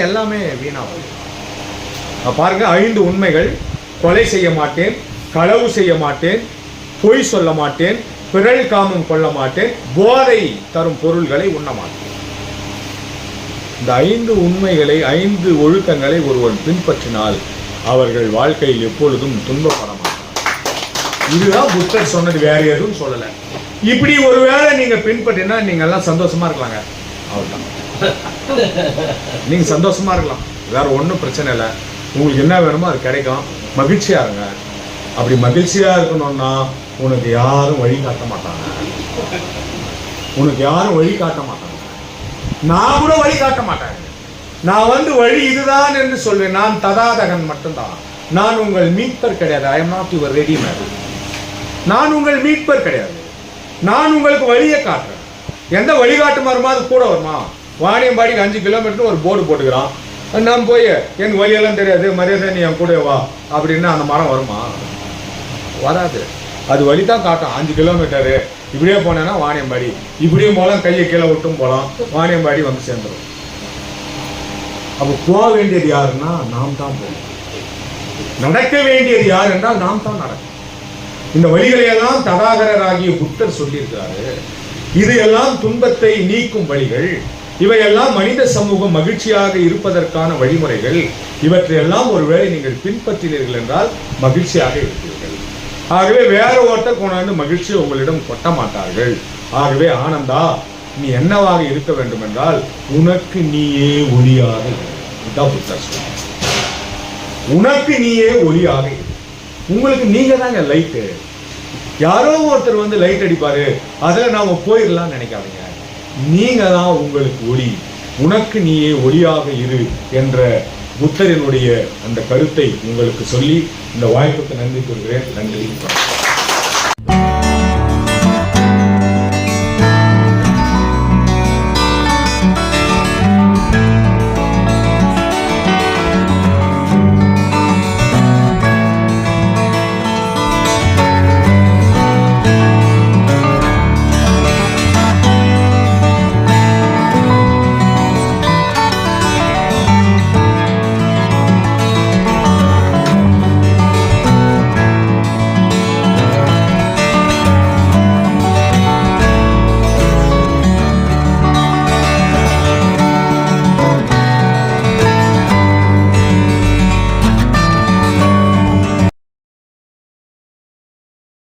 எல்லாமே வீணாகும். பாருங்க, 5 உண்மைகள்: கொலை செய்ய மாட்டேன், களவு செய்ய மாட்டேன், பொய் சொல்ல மாட்டேன், பிறல் காமம் கொள்ள மாட்டேன், போதை தரும் பொருள்களை உண்ண மாட்டேன். இந்த 5 உண்மைகளை, 5 ஒழுக்கங்களை ஒருவன் பின்பற்றினால் அவர்கள் வாழ்க்கையில் எப்பொழுதும் துன்பப்பட மாட்டார். இதுதான் புத்தர் சொன்னது, வேற எதுவும் சொல்லலை. இப்படி ஒருவேளை நீங்க பின்பற்றினா நீங்க எல்லாம் சந்தோஷமா இருக்கலாங்க. அவ்வளவுதான், நீங்க சந்தோஷமா இருக்கலாம், வேற ஒன்றும் பிரச்சனை இல்லை. உங்களுக்கு என்ன வேணுமோ அது கிடைக்கும், மகிழ்ச்சியா இருங்க. அப்படி மகிழ்ச்சியா இருக்கணும்னா உனக்கு யாரும் வழி காட்ட மாட்டாங்க. உனக்கு யாரும் வழி காட்ட மாட்டாங்க. நான் கூட வழி காட்ட மாட்டேன். நான் வழி இதுதான் என்று சொல்வேன். நான் ததாதகன் மட்டும்தான். நான் உங்கள் மீட்பர் கிடையாது. I am not your readymade. நான் உங்கள் மீட்பர் கிடையாது. நான் உங்களுக்கு வழியை காட்டுறேன். எந்த வழிகாட்டு வருமா அது கூட வருமா? வாணியம்பாடிக்கு 5 கிலோமீட்டர் ஒரு போர்டு போட்டுக்கிறான். நான் போய் என் வழியெல்லாம் தெரியாது, மரியாதை நீ என் கூட வா அப்படின்னா அந்த மரம் வருமா? வராது. அது வழி தான் காட்டும். 5 கிலோமீட்டரு இப்படியே போனேன்னா வாணியம்பாடி, இப்படியே போகலாம், கையை கீழே விட்டும் போகலாம், வாணியம்பாடி வந்து சேர்ந்துடும். அப்போ போக வேண்டியது யாருன்னா நாம் தான் போகணும். நடக்க வேண்டியது யார் என்றால் நாம் தான் நடக்கும். இந்த வழிகளையெல்லாம் தடாகராகிய புத்தர் சொல்லியிருக்கிறாரு. இது எல்லாம் துன்பத்தை நீக்கும் வழிகள். இவையெல்லாம் மனித சமூகம் மகிழ்ச்சியாக இருப்பதற்கான வழிமுறைகள். இவற்றையெல்லாம் ஒருவேளை நீங்கள் பின்பற்றினீர்கள் என்றால் மகிழ்ச்சியாக இருப்பீர்கள். ஆகவே வேற ஒருத்தர் கொண்டாந்து மகிழ்ச்சியை உங்களிடம் கொட்ட மாட்டார்கள். ஆகவே ஆனந்தா, நீ என்னவாக இருக்க வேண்டும் என்றால் உனக்கு நீயே ஒளியாக இரு. புத்தர் சொல்றார், உனக்கு நீயே ஒளியாக இரு. உங்களுக்கு நீங்க தாங்க லைட்டு. யாரோ ஒருத்தர் லைட் அடிப்பாரு, அதுல நாம போயிடலாம் நினைக்காதீங்க. நீங்க தான் உங்களுக்கு ஒளி. உனக்கு நீயே ஒளியாக இரு என்ற புத்தரினுடைய அந்த கருத்தை உங்களுக்கு சொல்லி இந்த வாய்ப்புக்கு நன்றி கூறுகிறேன். நன்றி.